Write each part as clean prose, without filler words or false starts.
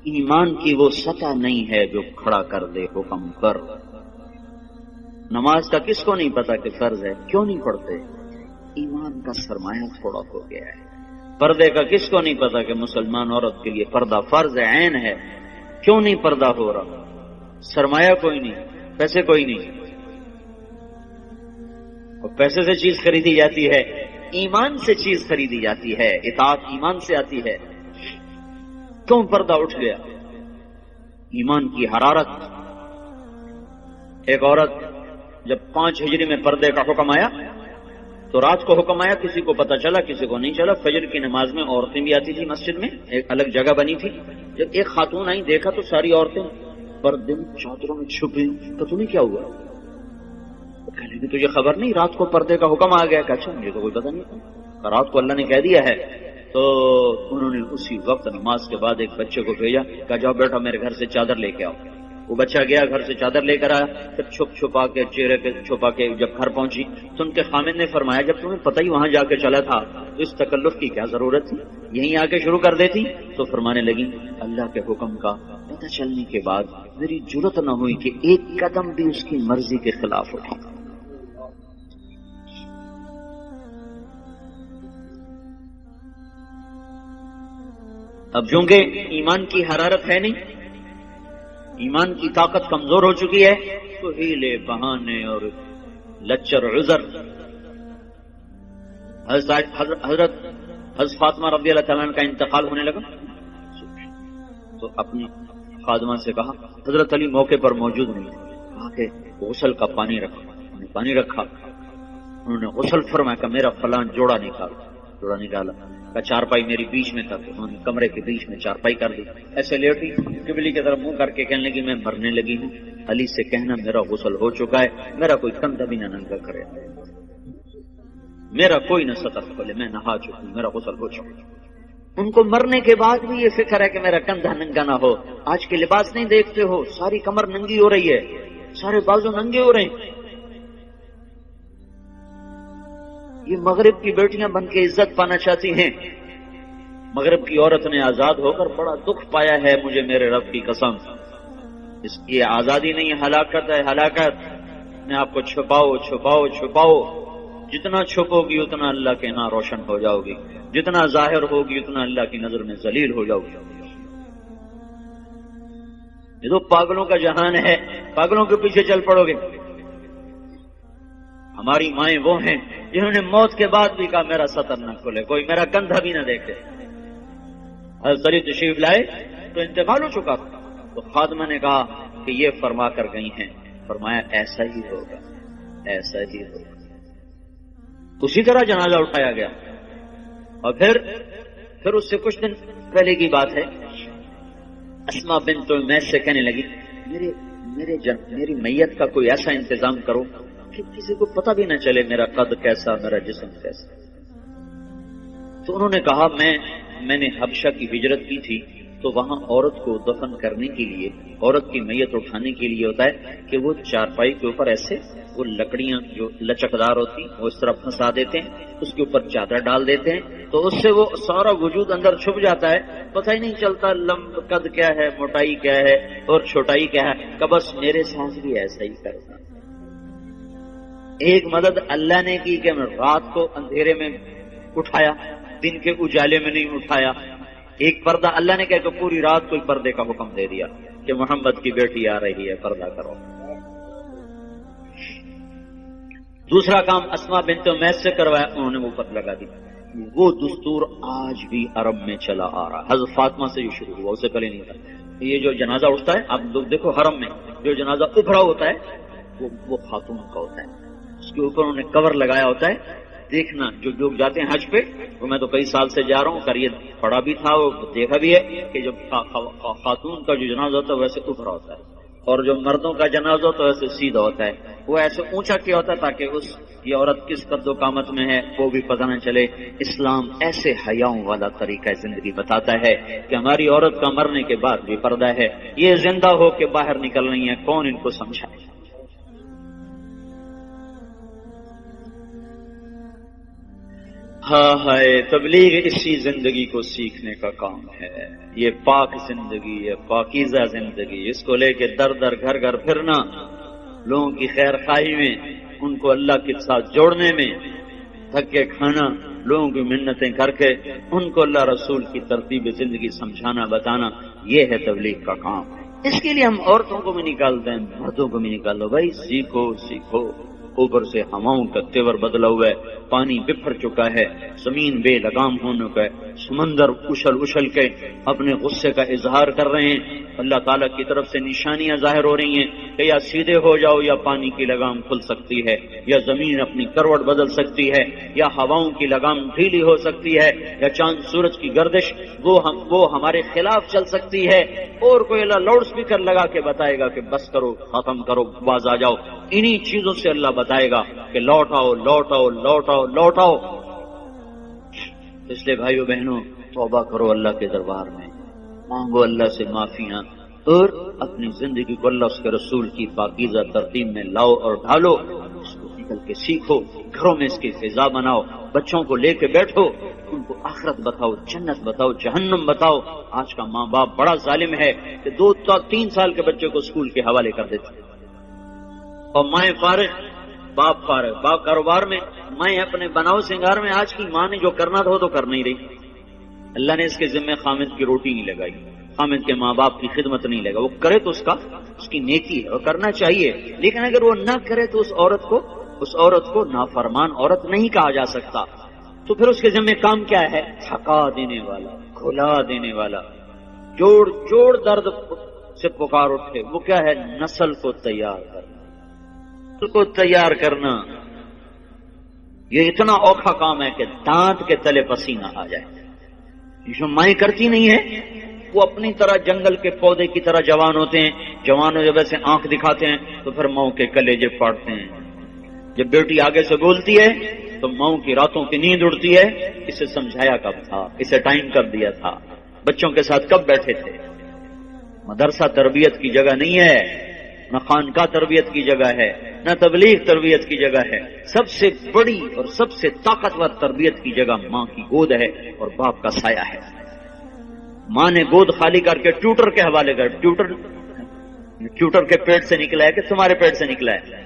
ایمان کی وہ سطح نہیں ہے جو کھڑا کر دے حکم پر۔ نماز کا کس کو نہیں پتا کہ فرض ہے، کیوں نہیں پڑھتے؟ ایمان کا سرمایہ تھوڑا ہو گیا ہے۔ پردے کا کس کو نہیں پتا کہ مسلمان عورت کے لیے پردہ فرض ہے، عین ہے، کیوں نہیں پردہ ہو رہا؟ سرمایہ کوئی نہیں، پیسے کوئی نہیں، اور پیسے سے چیز خریدی جاتی ہے، ایمان سے چیز خریدی جاتی ہے، اطاعت ایمان سے آتی ہے، کیوں پردہ اٹھ گیا؟ ایمان کی حرارت۔ ایک عورت جب 5 ہجری میں پردے کا حکم آیا تو رات کو حکم آیا، کسی کو پتا چلا کسی کو نہیں چلا۔ فجر کی نماز میں عورتیں بھی آتی تھی مسجد میں، ایک الگ جگہ بنی تھی۔ جب ایک خاتون آئی، دیکھا تو ساری عورتیں پردے میں چادروں میں چھپی، پتہ نہیں کیا ہوا۔ کہنے کی تجھے خبر نہیں رات کو پردے کا حکم آ گیا؟ کہ اچھا مجھے تو کوئی پتہ نہیں تھا، رات کو اللہ نے کہہ دیا ہے۔ تو انہوں نے اسی وقت نماز کے بعد ایک بچے کو بھیجا، کہا جاؤ بیٹا میرے گھر سے چادر لے کے آؤ۔ وہ بچہ گیا، گھر سے چادر لے کر آیا، پھر چھپ چھپا کے چہرے کے چھپا کے جب گھر پہنچی تو ان کے خامد نے فرمایا جب تمہیں پتہ ہی وہاں جا کے چلا تھا تو اس تکلف کی کیا ضرورت تھی، یہیں آ کے شروع کر دیتی۔ تو فرمانے لگی اللہ کے حکم کا پتہ چلنے کے بعد میری جرت نہ ہوئی کہ ایک قدم بھی اس کی مرضی کے خلاف اٹھاؤں۔ اب چونکہ ایمان کی حرارت ہے نہیں، ایمان کی طاقت کمزور ہو چکی ہے، تو ہیلے بہانے اور لچر عذر۔ حضرت فاطمہ رضی اللہ تعالیٰ عنہ کا انتقال ہونے لگا تو اپنی خادمہ سے کہا، حضرت علی موقع پر موجود نہیں، کہا کہ غسل کا پانی رکھا، پانی رکھا، انہوں نے غسل فرمایا کہ میرا فلاں جوڑا نکالا، کا چارپائی میری بیچ میں تھا، انہوں نے کمرے کے بیچ میں چارپائی کر دی، ایسے لیٹی قبلے کی طرف منہ کر کے کہنے لگی میں مرنے لگی ہوں، علی سے کہنا میرا غسل ہو چکا ہے، میرا کوئی کندھا بھی نہ ننگا کرے، میرا کوئی نہ سطر کھولے، میں نہا چکی ہوں، میرا غسل ہو چکا ہے۔ ان کو مرنے کے بعد بھی یہ فکر ہے کہ میرا کندھا ننگا نہ ہو۔ آج کے لباس نہیں دیکھتے ہو، ساری کمر ننگی ہو رہی ہے، سارے بازو ننگے ہو رہے ہیں۔ یہ مغرب کی بیٹیاں بن کے عزت پانا چاہتی ہیں۔ مغرب کی عورت نے آزاد ہو کر بڑا دکھ پایا ہے، مجھے میرے رب کی قسم، اس کی آزادی نہیں، ہلاکت ہے، ہلاکت۔ میں آپ کو چھپاؤ چھپاؤ چھپاؤ، جتنا چھپو گی اتنا اللہ کے ہاں روشن ہو جاؤ گی، جتنا ظاہر ہوگی اتنا اللہ کی نظر میں ذلیل ہو جاؤ گی۔ یہ تو پاگلوں کا جہان ہے، پاگلوں کے پیچھے چل پڑو گے۔ ہماری مائیں وہ ہیں جنہوں نے موت کے بعد بھی کہا میرا سطر نہ کھلے، کوئی میرا کندھا بھی نہ دیکھے۔ حضرت علی تشریف لائے تو انتقال ہو چکا تھا، تو خادمہ نے کہا کہ یہ فرما کر گئی ہیں، فرمایا ایسا ہی ہوگا، ایسا ہی ہوگا۔ اسی طرح جنازہ اٹھایا گیا، اور پھر اس سے کچھ دن پہلے کی بات ہے، اسماء بنت امیس سے کہنے لگی میری میت کا کوئی ایسا انتظام کرو کہ کسی کو پتہ بھی نہ چلے میرا قد کیسا، میرا جسم کیسا۔ تو انہوں نے کہا میں نے حبشہ کی ہجرت کی تھی، تو وہاں عورت کو دفن کرنے کے لیے، عورت کی میت اٹھانے کے لیے ہوتا ہے کہ وہ چارپائی کے اوپر ایسے وہ لکڑیاں جو لچکدار ہوتی وہ اس طرح پھنسا دیتے ہیں، اس کے اوپر چادر ڈال دیتے ہیں، تو اس سے وہ سارا وجود اندر چھپ جاتا ہے، پتہ ہی نہیں چلتا قد کیا ہے، موٹائی کیا ہے اور چھوٹائی کیا ہے۔ کہ بس میرے ساتھ بھی ایسا ہی کرنا۔ ایک مدد اللہ نے کی کہ میں رات کو اندھیرے میں اٹھایا، دن کے اجالے میں نہیں اٹھایا۔ ایک پردہ اللہ نے کہا کہ پوری رات کو پردے کا حکم دے دیا کہ محمد کی بیٹی آ رہی ہے، پردہ کرو۔ دوسرا کام اسماء بنت امیس سے کروایا، انہوں نے وہ پر لگا دی۔ وہ دستور آج بھی عرب میں چلا آ رہا، حضرت فاطمہ سے جو شروع ہوا، اس سے پہلے نہیں تھا۔ یہ جو جنازہ اٹھتا ہے، آپ لوگ دیکھو حرم میں جو جنازہ ابھرا ہوتا ہے وہ خاتون کا ہوتا ہے، اس کے اوپر انہوں نے کور لگایا ہوتا ہے۔ دیکھنا جو لوگ جاتے ہیں حج پہ، وہ میں تو کئی سال سے جا رہا ہوں، کر یہ پڑھا بھی تھا اور دیکھا بھی ہے کہ جب خاتون کا جو جنازہ ہوتا ہے ویسے ابھرا ہوتا ہے، اور جو مردوں کا جنازہ ہوتا ہے ویسے سیدھا ہوتا ہے۔ وہ ایسے اونچا کیا ہوتا ہے تاکہ یہ عورت کس قد و قامت میں ہے وہ بھی پتہ نہ چلے۔ اسلام ایسے حیاؤں والا طریقہ زندگی بتاتا ہے کہ ہماری عورت کا مرنے کے بعد بھی پردہ ہے، یہ زندہ ہو کے باہر نکل رہی ہیں، کون ان کو سمجھائے۔ ہاں ہائے، تبلیغ اسی زندگی کو سیکھنے کا کام ہے، یہ پاک زندگی ہے، پاکیزہ زندگی، اس کو لے کے در در گھر گھر پھرنا، لوگوں کی خیر خواہی میں، ان کو اللہ کے ساتھ جوڑنے میں، دھکے کھانا، لوگوں کی منتیں کر کے ان کو اللہ رسول کی ترتیب زندگی سمجھانا بتانا، یہ ہے تبلیغ کا کام۔ اس کے لیے ہم عورتوں کو بھی نکالتے ہیں، مردوں کو بھی نکال دو، بھائی سیکھو سیکھو۔ اوپر سے ہواؤں کا تیور بدلا ہوا ہے، پانی بکھر چکا ہے، زمین بے لگام ہونے کا ہے، سمندر اچھل اچھل کے اپنے غصے کا اظہار کر رہے ہیں، اللہ تعالیٰ کی طرف سے نشانیاں ظاہر ہو رہی ہیں کہ یا سیدھے ہو جاؤ یا پانی کی لگام کھل سکتی ہے، یا زمین اپنی کروٹ بدل سکتی ہے، یا ہواؤں کی لگام ڈھیلی ہو سکتی ہے، یا چاند سورج کی گردش وہ ہمارے خلاف چل سکتی ہے، اور کوئی اللہ لاؤڈ اسپیکر لگا کے بتائے گا کہ بس کرو، ختم کرو، باز آ جاؤ۔ انہی چیزوں سے اللہ بتائے گا کہ لوٹ آؤ لوٹ آؤ لوٹ آؤ لوٹ آؤ۔ اس لیے بھائیو بہنوں، توبہ کرو اللہ کے دربار میں، مانگو اللہ سے معافیاں، اور اپنی زندگی کو اللہ اس کے رسول کی پاکیزہ ترتیب میں لاؤ اور ڈھالو، اس کو نکل کے سیکھو، گھروں میں اس کی فضا بناؤ، بچوں کو لے کے بیٹھو، ان کو آخرت بتاؤ، جنت بتاؤ، جہنم بتاؤ۔ آج کا ماں باپ بڑا ظالم ہے کہ 2-3 سال کے بچے کو اسکول کے حوالے کر دیتے، اور مائیں فارغ، باپ فارغ، باپ کاروبار میں، میں اپنے بناؤ سنگار میں۔ آج کی ماں نے جو کرنا تھا وہ تو کر نہیں رہی۔ اللہ نے اس کے ذمہ خامد کی روٹی نہیں لگائی، خامد کے ماں باپ کی خدمت نہیں لگا، وہ کرے تو اس کی نیکی ہے، وہ کرنا چاہیے، لیکن اگر وہ نہ کرے تو اس عورت کو نافرمان عورت نہیں کہا جا سکتا۔ تو پھر اس کے ذمہ کام کیا ہے؟ تھکا دینے والا، کھلا دینے والا، جوڑ درد سے پکار اٹھے، وہ کیا ہے؟ نسل کو تیار کرنا۔ یہ اتنا اوکھا کام ہے کہ دانت کے تلے پسینہ آ جائے۔ جو مائیں کرتی نہیں ہے، وہ اپنی طرح جنگل کے پودے کی طرح جوان ہوتے ہیں، جوانوں جب ایسے آنکھ دکھاتے ہیں تو پھر ماؤں کے کلیجے پاڑتے ہیں۔ جب بیٹی آگے سے بولتی ہے تو ماؤں کی راتوں کی نیند اڑتی ہے، اسے سمجھایا کب تھا، اسے ٹائم کب دیا تھا، بچوں کے ساتھ کب بیٹھے تھے۔ مدرسہ تربیت کی جگہ نہیں ہے، نہ خانقاہ تربیت کی جگہ ہے، نہ تبلیغ تربیت کی جگہ ہے۔ سب سے بڑی اور سب سے طاقتور تربیت کی جگہ ماں کی گود ہے اور باپ کا سایہ ہے۔ ماں نے گود خالی کر کے ٹیوٹر کے حوالے کر، ٹیوٹر کے پیٹ سے نکلا ہے کہ تمہارے پیٹ سے نکلا ہے؟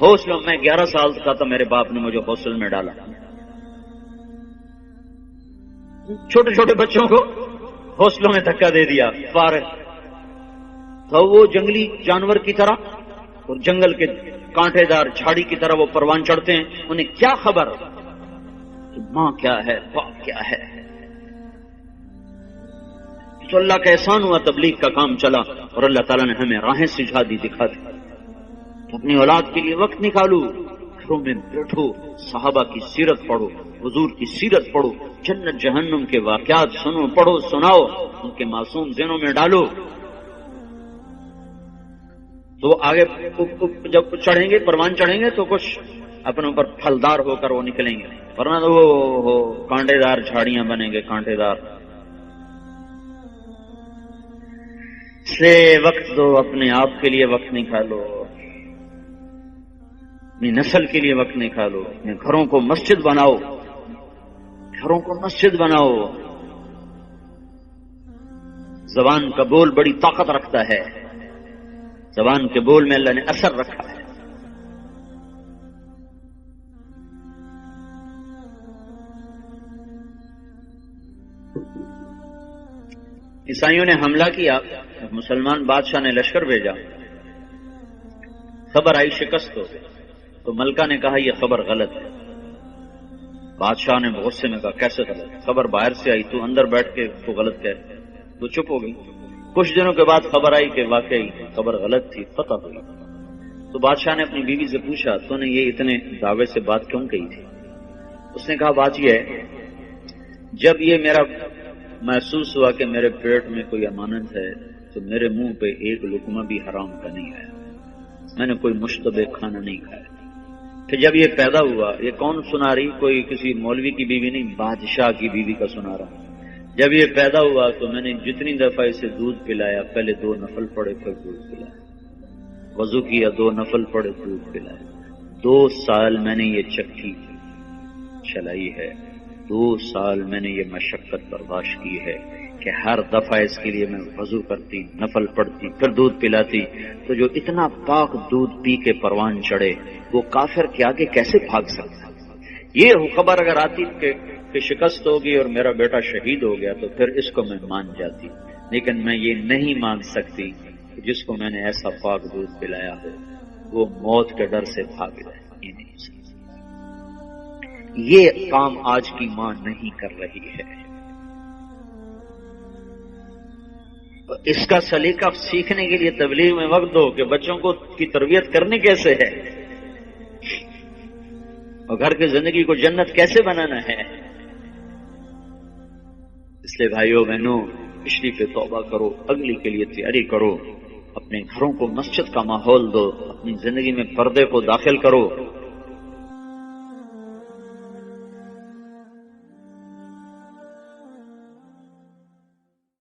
ہاسٹل میں 11 سال کا تھا، میرے باپ نے مجھے ہاسٹل میں ڈالا۔ چھوٹے چھوٹے بچوں کو ہاسٹلوں میں دھکا دے دیا، فارغ تو وہ جنگلی جانور کی طرح اور جنگل کے کانٹے دار جھاڑی کی طرح وہ پروان چڑھتے ہیں، انہیں کیا خبر کہ ماں کیا ہے، باپ کیا ہے۔ تو اللہ کا احسان ہوا، تبلیغ کا کام چلا اور اللہ تعالیٰ نے ہمیں راہیں سجھا دی، دکھا دی۔ اپنی اولاد کے لیے وقت نکالو، گھروں میں بیٹھو، صحابہ کی سیرت پڑھو، حضور کی سیرت پڑھو، جنت جہنم کے واقعات سنو، پڑھو، سناؤ، ان کے معصوم ذہنوں میں ڈالو۔ تو وہ آگے جب چڑھیں گے، پروان چڑھیں گے تو کچھ اپنے اوپر پھلدار ہو کر وہ نکلیں گے، ورنہ تو وہ کانٹے دار جھاڑیاں بنیں گے، کانٹے دار۔ اس لیے وقت دو، اپنے آپ کے لیے وقت نکالو، اپنی نسل کے لیے وقت نکالو، اپنے گھروں کو مسجد بناؤ، گھروں کو مسجد بناؤ۔ زبان کا بول بڑی طاقت رکھتا ہے، زبان کے بول میں اللہ نے اثر رکھا ہے۔ عیسائیوں نے حملہ کیا، مسلمان بادشاہ نے لشکر بھیجا، خبر آئی شکست ہو، تو ملکہ نے کہا یہ خبر غلط ہے۔ بادشاہ نے غصے میں کہا کیسے غلط؟ خبر باہر سے آئی، تو اندر بیٹھ کے تو غلط کہہ، تو چپ ہو گئی۔ کچھ دنوں کے بعد خبر آئی کہ واقعی خبر غلط تھی، فتح ہوئی۔ تو بادشاہ نے اپنی بیوی سے پوچھا تو نے یہ اتنے دعوے سے بات کیوں کہی تھی؟ اس نے کہا بات یہ ہے، جب یہ میرا محسوس ہوا کہ میرے پیٹ میں کوئی امانت ہے تو میرے منہ پہ ایک لقمہ بھی حرام کا نہیں آیا، میں نے کوئی مشتبہ کھانا نہیں کھایا۔ کہ جب یہ پیدا ہوا، یہ کون سنا رہی؟ کوئی کسی مولوی کی بیوی نہیں، بادشاہ کی بیوی کا سنا رہا ہوں۔ جب یہ پیدا ہوا تو میں نے جتنی دفعہ اسے دودھ پلایا، پہلے 2 نفل پڑے پھر دودھ پلایا، وضو کیا 2 نفل پڑے دودھ پلایا، 2 سال میں نے یہ چکی چلائی ہے، 2 سال میں نے یہ مشقت برداشت کی ہے کہ ہر دفعہ اس کے لیے میں وضو کرتی، نفل پڑھتی، پھر دودھ پلاتی، تو جو اتنا پاک دودھ پی کے پروان چڑھے وہ کافر کے آگے کیسے بھاگ سکتا؟ یہ خبر اگر آتی کہ شکست ہوگی اور میرا بیٹا شہید ہو گیا تو پھر اس کو میں مان جاتی، لیکن میں یہ نہیں مان سکتی کہ جس کو میں نے ایسا پاک دودھ پلایا ہو وہ موت کے ڈر سے بھاگ جائے۔ یہ نہیں سکتی، یہ کام آج کی ماں نہیں کر رہی ہے۔ اس کا سلیقہ سیکھنے کے لیے تبلیغ میں وقت دو کہ بچوں کو کی تربیت کرنی کیسے ہے اور گھر کی زندگی کو جنت کیسے بنانا ہے۔ اس لیے بھائیوں بہنوں، پچھلی پہ توبہ کرو، اگلی کے لیے تیاری کرو، اپنے گھروں کو مسجد کا ماحول دو، اپنی زندگی میں پردے کو داخل کرو،